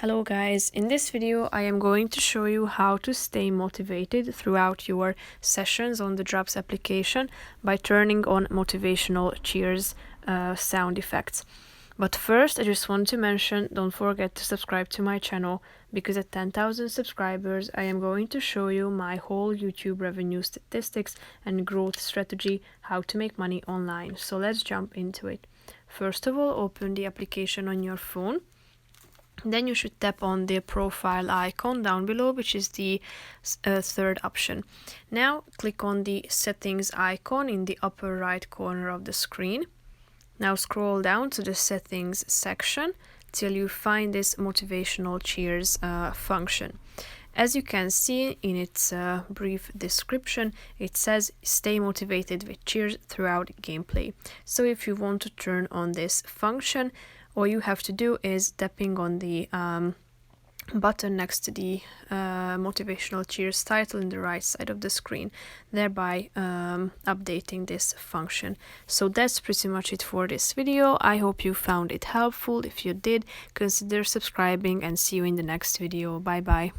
Hello guys, in this video I am going to show you how to stay motivated throughout your sessions on the Drops application by turning on motivational cheers sound effects. But first I just want to mention, don't forget to subscribe to my channel, because at 10,000 subscribers I am going to show you my whole YouTube revenue statistics and growth strategy, how to make money online. So let's jump into it. First of all, open the application on your phone. Then you should tap on the profile icon down below, which is the third option. Now click on the settings icon in the upper right corner of the screen. Now scroll down to the settings section till you find this motivational cheers function. As you can see in its brief description, it says stay motivated with cheers throughout gameplay. So if you want to turn on this function, all you have to do is tapping on the button next to the motivational cheers title in the right side of the screen, thereby updating this function. So that's pretty much it for this video. I hope you found it helpful. If you did, consider subscribing and see you in the next video. Bye bye.